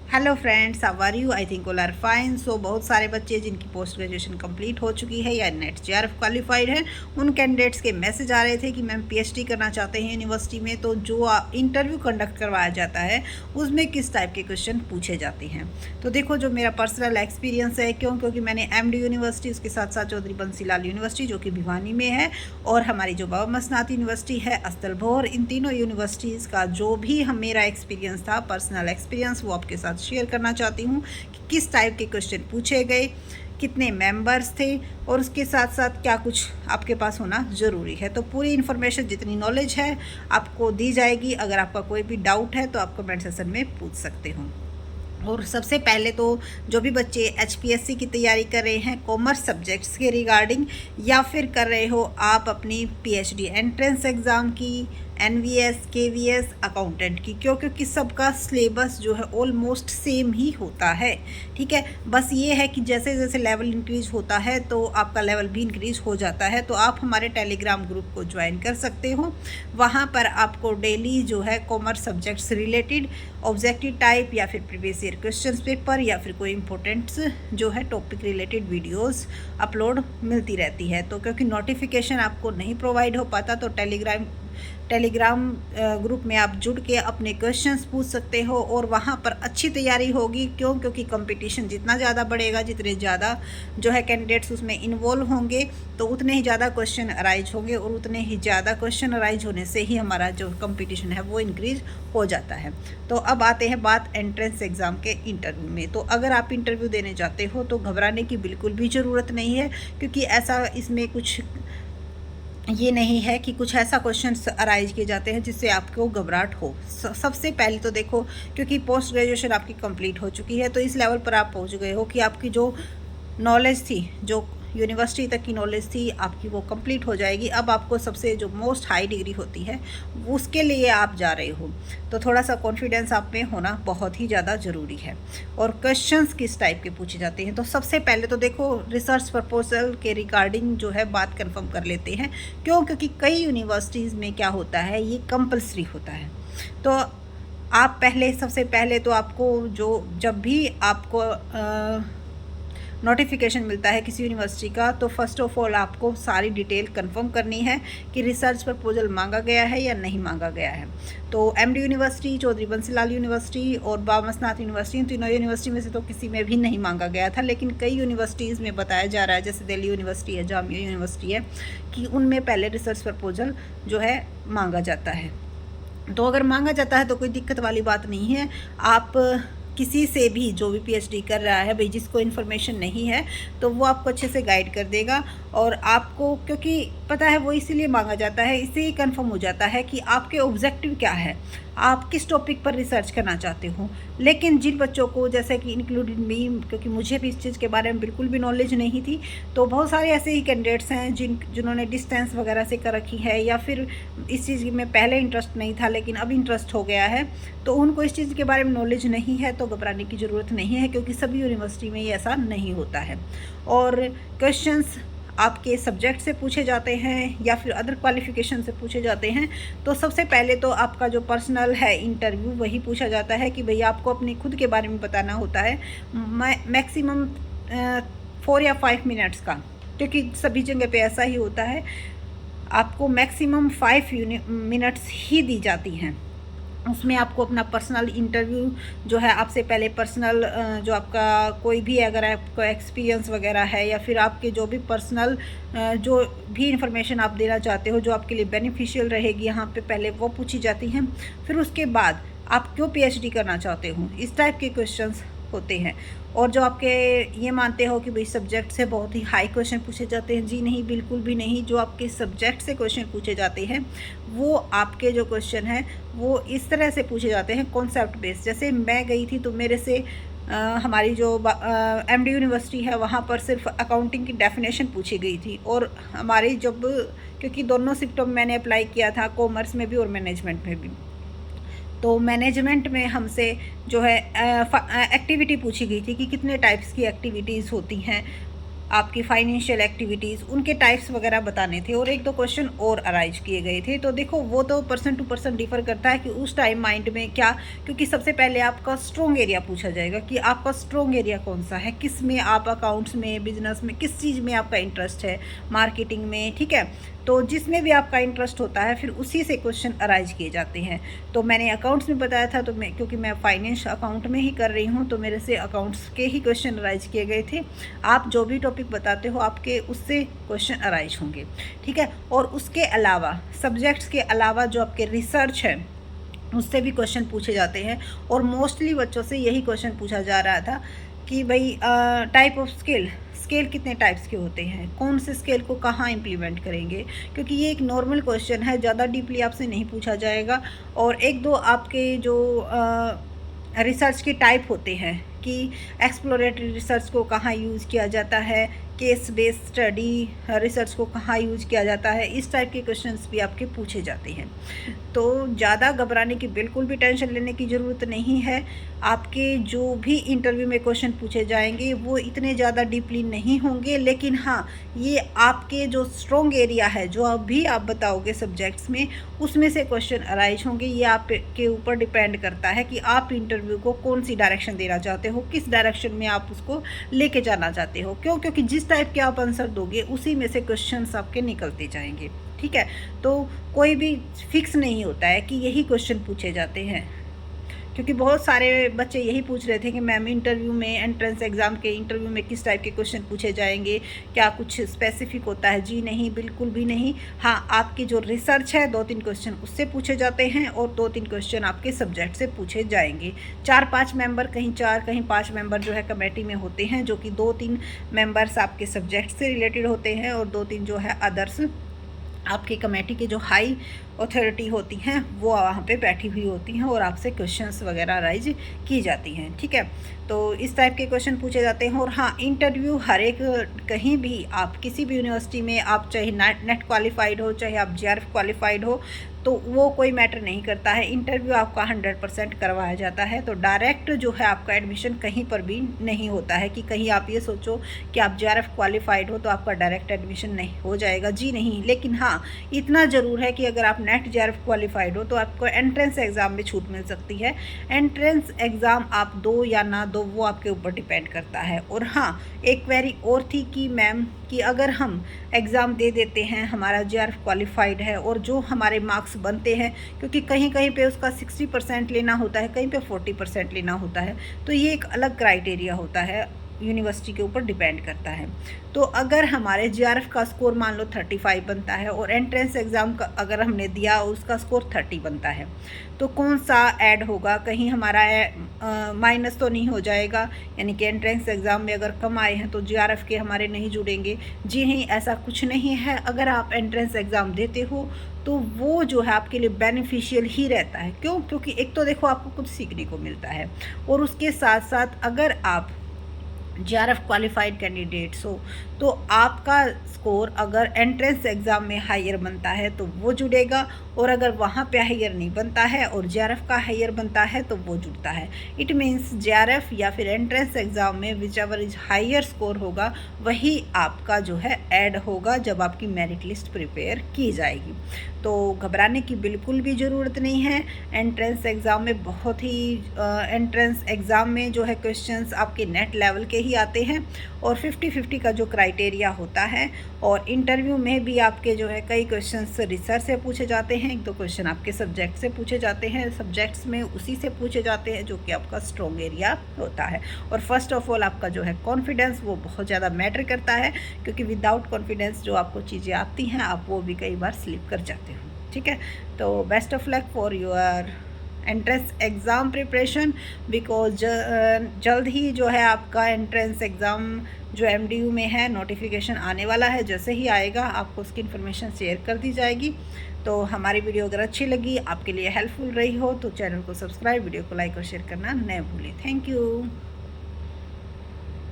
Hello friends, how are you? I think all are fine. So बहुत सारे बच्चे जिनकी पोस्ट ग्रेजुएशन कंप्लीट हो चुकी है या नेट जेआरएफ क्वालिफाइड है, उन कैंडिडेट्स के मैसेज आ रहे थे कि मैम पीएचडी करना चाहते हैं यूनिवर्सिटी में, तो जो इंटरव्यू कंडक्ट करवाया जाता है उसमें किस टाइप के क्वेश्चन पूछे जाते हैं। तो देखो, जो मेरा पर्सनल एक्सपीरियंस है, क्योंकि मैंने एमडी यूनिवर्सिटी, उसके साथ साथ चौधरी बंसीलाल यूनिवर्सिटी जो कि भिवानी में है, और हमारी जो बाबा मसनात यूनिवर्सिटी है अस्तलभोर, इन तीनों यूनिवर्सिटीज़ का जो भी मेरा एक्सपीरियंस था, पर्सनल एक्सपीरियंस, वो आपके साथ शेयर करना चाहती हूँ कि किस टाइप के क्वेश्चन पूछे गए, कितने मेंबर्स थे, और उसके साथ साथ क्या कुछ आपके पास होना ज़रूरी है। तो पूरी इन्फॉर्मेशन, जितनी नॉलेज है, आपको दी जाएगी। अगर आपका कोई भी डाउट है तो आप कमेंट सेक्शन में पूछ सकते हो। और सबसे पहले तो जो भी बच्चे एचपीएससी की तैयारी कर रहे हैं कॉमर्स सब्जेक्ट्स के रिगार्डिंग, या फिर कर रहे हो आप अपनी पीएचडी एंट्रेंस एग्ज़ाम की, एनवीएस, केवीएस, अकाउंटेंट की, क्योंकि सबका सिलेबस जो है ऑलमोस्ट सेम ही होता है। ठीक है, बस ये है कि जैसे जैसे लेवल इंक्रीज होता है तो आपका लेवल भी इंक्रीज हो जाता है। तो आप हमारे टेलीग्राम ग्रुप को ज्वाइन कर सकते हो। वहाँ पर आपको डेली जो है commerce subjects related objective type या फिर प्रीवियस ईयर क्वेश्चन पेपर या फिर कोई इंपॉर्टेंट्स जो है टॉपिक रिलेटेड वीडियोस अपलोड मिलती रहती है। तो क्योंकि नोटिफिकेशन आपको नहीं प्रोवाइड हो पाता, तो टेलीग्राम ग्रुप में आप जुड़ के अपने क्वेश्चंस पूछ सकते हो, और वहाँ पर अच्छी तैयारी होगी। क्योंकि कंपटीशन जितना ज़्यादा बढ़ेगा, जितने ज़्यादा जो है कैंडिडेट्स उसमें इन्वॉल्व होंगे, तो उतने ही ज़्यादा क्वेश्चन अराइज होंगे, और उतने ही ज़्यादा क्वेश्चन अराइज होने से ही हमारा जो कंपटीशन है वो इंक्रीज हो जाता है। तो अब आते हैं बात एंट्रेंस एग्ज़ाम के इंटरव्यू में। तो अगर आप इंटरव्यू देने जाते हो तो घबराने की बिल्कुल भी ज़रूरत नहीं है, क्योंकि ऐसा इसमें कुछ ये नहीं है कि कुछ ऐसा क्वेश्चन अराइज किए जाते हैं जिससे आपको घबराहट हो। सबसे पहले तो देखो, क्योंकि पोस्ट ग्रेजुएशन आपकी कंप्लीट हो चुकी है, तो इस लेवल पर आप पहुंच गए हो कि आपकी जो नॉलेज थी, जो यूनिवर्सिटी तक की नॉलेज थी आपकी, वो कंप्लीट हो जाएगी। अब आपको सबसे जो मोस्ट हाई डिग्री होती है उसके लिए आप जा रहे हो, तो थोड़ा सा कॉन्फिडेंस आप में होना बहुत ही ज़्यादा ज़रूरी है। और क्वेश्चंस किस टाइप के पूछे जाते हैं, तो सबसे पहले तो देखो, रिसर्च प्रपोजल के रिगार्डिंग जो है बात कंफर्म कर लेते हैं। क्योंकि कई यूनिवर्सिटीज़ में क्या होता है, ये कंपल्सरी होता है। तो आप पहले, सबसे पहले तो आपको जब भी आपको नोटिफिकेशन मिलता है किसी यूनिवर्सिटी का, तो फर्स्ट ऑफ ऑल आपको सारी डिटेल कंफर्म करनी है कि रिसर्च प्रपोजल मांगा गया है या नहीं मांगा गया है। तो MD university, Chaudhary Bansilal university और बाबा मसनात यूनिवर्सिटी, तीनों यूनिवर्सिटी में से तो किसी में भी नहीं मांगा गया था, लेकिन कई यूनिवर्सिटीज़ में बताया जा रहा है, जैसे दिल्ली यूनिवर्सिटी है, जामिया यूनिवर्सिटी है, कि उनमें पहले रिसर्च प्रपोजल जो है मांगा जाता है। तो अगर मांगा जाता है तो कोई दिक्कत वाली बात नहीं है। आप किसी से भी, जो भी पीएचडी कर रहा है भाई, जिसको इन्फॉर्मेशन नहीं है, तो वो आपको अच्छे से गाइड कर देगा। और आपको, क्योंकि पता है वो इसीलिए मांगा जाता है, इससे ही कंफर्म हो जाता है कि आपके ऑब्जेक्टिव क्या है, आप किस टॉपिक पर रिसर्च करना चाहते हो। लेकिन जिन बच्चों को, जैसे कि इंक्लूडेड मी, क्योंकि मुझे भी इस चीज़ के बारे में बिल्कुल भी नॉलेज नहीं थी, तो बहुत सारे ऐसे ही कैंडिडेट्स हैं जिन्होंने डिस्टेंस वगैरह से कर रखी है, या फिर इस चीज़ में पहले इंटरेस्ट नहीं था लेकिन अब इंटरेस्ट हो गया है, तो उनको इस चीज़ के बारे में नॉलेज नहीं है, तो घबराने की ज़रूरत नहीं है, क्योंकि सभी यूनिवर्सिटी में ये ऐसा नहीं होता है। और क्वेश्चंस आपके सब्जेक्ट से पूछे जाते हैं या फिर अदर क्वालिफिकेशन से पूछे जाते हैं। तो सबसे पहले तो आपका जो पर्सनल है इंटरव्यू, वही पूछा जाता है कि भैया आपको अपनी खुद के बारे में बताना होता है, मैक्सिमम 4 या 5 मिनट्स का, क्योंकि सभी जगह पे ऐसा ही होता है। आपको मैक्सिमम 5 मिनट्स ही दी जाती हैं। उसमें आपको अपना पर्सनल इंटरव्यू जो है, आपसे पहले पर्सनल जो आपका कोई भी, अगर आपको एक्सपीरियंस वगैरह है, या फिर आपके जो भी पर्सनल जो भी इंफॉर्मेशन आप देना चाहते हो जो आपके लिए बेनिफिशियल रहेगी, यहाँ पे पहले वो पूछी जाती हैं। फिर उसके बाद आप क्यों पीएचडी करना चाहते हो, इस टाइप के क्वेश्चंस होते हैं। और जो आपके ये मानते हो कि भाई सब्जेक्ट से बहुत ही हाई क्वेश्चन पूछे जाते हैं, जी नहीं, बिल्कुल भी नहीं। जो आपके सब्जेक्ट से क्वेश्चन पूछे जाते हैं, वो आपके जो क्वेश्चन हैं वो इस तरह से पूछे जाते हैं, कॉन्सेप्ट बेस्ड। जैसे मैं गई थी तो मेरे से हमारी जो एमडी यूनिवर्सिटी है, वहाँ पर सिर्फ अकाउंटिंग की डेफिनेशन पूछी गई थी। और हमारी जब, क्योंकि दोनों शिफ्टों में मैंने अप्लाई किया था, कॉमर्स में भी और मैनेजमेंट में भी, तो मैनेजमेंट में हमसे जो है एक्टिविटी पूछी गई थी कि कितने टाइप्स की एक्टिविटीज़ होती हैं, आपकी फाइनेंशियल एक्टिविटीज़, उनके टाइप्स वगैरह बताने थे, और 1-2 क्वेश्चन और अराइज किए गए थे। तो देखो वो तो पर्सन टू पर्सन डिफर करता है कि उस टाइम माइंड में क्या, क्योंकि सबसे पहले आपका स्ट्रॉन्ग एरिया पूछा जाएगा कि आपका स्ट्रॉन्ग एरिया कौन सा है, किस में आप अकाउंट्स में, बिजनेस में, किस चीज़ में आपका इंटरेस्ट है, मार्केटिंग में, ठीक है। तो जिसमें भी आपका इंटरेस्ट होता है फिर उसी से क्वेश्चन अराइज किए जाते हैं। तो मैंने अकाउंट्स में बताया था, तो मैं क्योंकि मैं फाइनेंस अकाउंट में ही कर रही हूँ तो मेरे से अकाउंट्स के ही क्वेश्चन अराइज किए गए थे। आप जो भी टॉपिक बताते हो आपके उससे क्वेश्चन अराइज होंगे, ठीक है। और उसके अलावा सब्जेक्ट्स के अलावा जो आपके रिसर्च है उससे भी क्वेश्चन पूछे जाते हैं। और मोस्टली बच्चों से यही क्वेश्चन पूछा जा रहा था कि भाई टाइप ऑफ स्केल कितने टाइप्स के होते हैं, कौन से स्केल को कहाँ इम्प्लीमेंट करेंगे, क्योंकि ये एक नॉर्मल क्वेश्चन है, ज़्यादा डीपली आपसे नहीं पूछा जाएगा। और 1-2 आपके जो रिसर्च के टाइप होते हैं कि एक्सप्लोरेटरी रिसर्च को कहाँ यूज़ किया जाता है, केस बेस्ड स्टडी रिसर्च को कहाँ यूज़ किया जाता है, इस टाइप के क्वेश्चंस भी आपके पूछे जाते हैं। तो ज़्यादा घबराने की बिल्कुल भी टेंशन लेने की ज़रूरत नहीं है। आपके जो भी इंटरव्यू में क्वेश्चन पूछे जाएंगे वो इतने ज़्यादा डीपली नहीं होंगे, लेकिन हाँ ये आपके जो स्ट्रॉन्ग एरिया है जो अभी आप बताओगे सब्जेक्ट्स में, उसमें से क्वेश्चन अराइज होंगे। ये आपके ऊपर डिपेंड करता है कि आप इंटरव्यू को कौन सी डायरेक्शन देना चाहते हो, किस डायरेक्शन में आप उसको लेके जाना चाहते हो। क्यों? क्योंकि जिस टाइप के आप आंसर दोगे उसी में से क्वेश्चंस आपके निकलते जाएंगे, ठीक है। तो कोई भी फिक्स नहीं होता है कि यही क्वेश्चन पूछे जाते हैं, क्योंकि बहुत सारे बच्चे यही पूछ रहे थे कि मैम इंटरव्यू में, एंट्रेंस एग्ज़ाम के इंटरव्यू में किस टाइप के क्वेश्चन पूछे जाएंगे, क्या कुछ स्पेसिफिक होता है? जी नहीं, बिल्कुल भी नहीं। हाँ, आपकी जो रिसर्च है 2-3 क्वेश्चन उससे पूछे जाते हैं और 2-3 क्वेश्चन आपके सब्जेक्ट से पूछे जाएंगे। 4-5 मेंबर, कहीं 4 कहीं 5 मेंबर जो है कमेटी में होते हैं, जो कि 2-3 मेंबर्स आपके सब्जेक्ट से रिलेटेड होते हैं और 2-3 जो है अदर्स आपकी कमेटी की जो हाई अथॉरिटी होती हैं वो वहाँ पे बैठी हुई होती हैं और आपसे क्वेश्चंस वगैरह राइज की जाती हैं, ठीक है। तो इस टाइप के क्वेश्चन पूछे जाते हैं। और हाँ, इंटरव्यू हर एक, कहीं भी आप किसी भी यूनिवर्सिटी में, आप चाहे नेट क्वालिफाइड हो, चाहे आप जीआरएफ क्वालिफाइड हो, तो वो कोई मैटर नहीं करता है। इंटरव्यू आपका 100% करवाया जाता है। तो डायरेक्ट जो है आपका एडमिशन कहीं पर भी नहीं होता है कि कहीं आप ये सोचो कि आप जीआरएफ क्वालिफाइड हो तो आपका डायरेक्ट एडमिशन नहीं हो जाएगा, जी नहीं। लेकिन हाँ, इतना ज़रूर है कि अगर आप नेट जीआरएफ क्वालिफाइड हो तो आपको एंट्रेंस एग्ज़ाम में छूट मिल सकती है। एंट्रेंस एग्ज़ाम आप दो या ना दो वो आपके ऊपर डिपेंड करता है। और हाँ, एक क्वेरी और थी कि मैम कि अगर हम एग्ज़ाम दे देते हैं, हमारा जीआरएफ क्वालिफाइड है और जो हमारे मार्क्स बनते हैं, क्योंकि कहीं कहीं पे उसका 60% लेना होता है, कहीं पे 40% लेना होता है, तो ये एक अलग क्राइटेरिया होता है, यूनिवर्सिटी के ऊपर डिपेंड करता है। तो अगर हमारे जीआरएफ का स्कोर मान लो 35 बनता है और एंट्रेंस एग्ज़ाम का अगर हमने दिया उसका स्कोर 30 बनता है, तो कौन सा ऐड होगा? कहीं हमारा माइनस तो नहीं हो जाएगा? यानी कि एंट्रेंस एग्ज़ाम में अगर कम आए हैं तो जीआरएफ के हमारे नहीं जुड़ेंगे? जी नहीं, ऐसा कुछ नहीं है। अगर आप एंट्रेंस एग्ज़ाम देते हो तो वो जो है आपके लिए बेनिफिशियल ही रहता है। क्यों? क्योंकि एक तो देखो आपको कुछ सीखने को मिलता है, और उसके साथ साथ अगर आप जीआरएफ क्वालिफाइड कैंडिडेट्स हो तो आपका स्कोर अगर एंट्रेंस एग्ज़ाम में हायर बनता है तो वो जुड़ेगा, और अगर वहाँ पे हायर नहीं बनता है और जीआरएफ का हायर बनता है तो वो जुड़ता है। इट मीन्स जीआरएफ या फिर एंट्रेंस एग्ज़ाम में whichever is higher score होगा वही आपका जो है ऐड होगा जब आपकी मेरिट लिस्ट प्रिपेयर की जाएगी। तो घबराने की बिल्कुल भी ज़रूरत नहीं है। एंट्रेंस एग्ज़ाम में बहुत ही एंट्रेंस एग्ज़ाम में जो है क्वेश्चंस आपके नेट लेवल के ही आते हैं और 50-50 का जो क्राइटेरिया होता है। और इंटरव्यू में भी आपके जो है कई क्वेश्चंस रिसर्च से पूछे जाते हैं, 1-2 क्वेश्चन आपके सब्जेक्ट से पूछे जाते हैं, सब्जेक्ट्स में उसी से पूछे जाते हैं जो कि आपका स्ट्रॉन्ग एरिया होता है। और फर्स्ट ऑफ ऑल आपका जो है कॉन्फिडेंस वो बहुत ज़्यादा मैटर करता है, क्योंकि विदाउट कॉन्फिडेंस जो आपको चीज़ें आती हैं आप वो भी कई बार स्लिप कर जाते हो, ठीक है। तो best of luck for your entrance exam preparation, because जल्द ही जो है आपका एंट्रेंस एग्ज़ाम जो एमडीयू में है नोटिफिकेशन आने वाला है। जैसे ही आएगा आपको उसकी इन्फॉर्मेशन शेयर कर दी जाएगी। तो हमारी वीडियो अगर अच्छी लगी, आपके लिए हेल्पफुल रही हो, तो चैनल को सब्सक्राइब, वीडियो को लाइक और शेयर करना न भूलें। Thank you.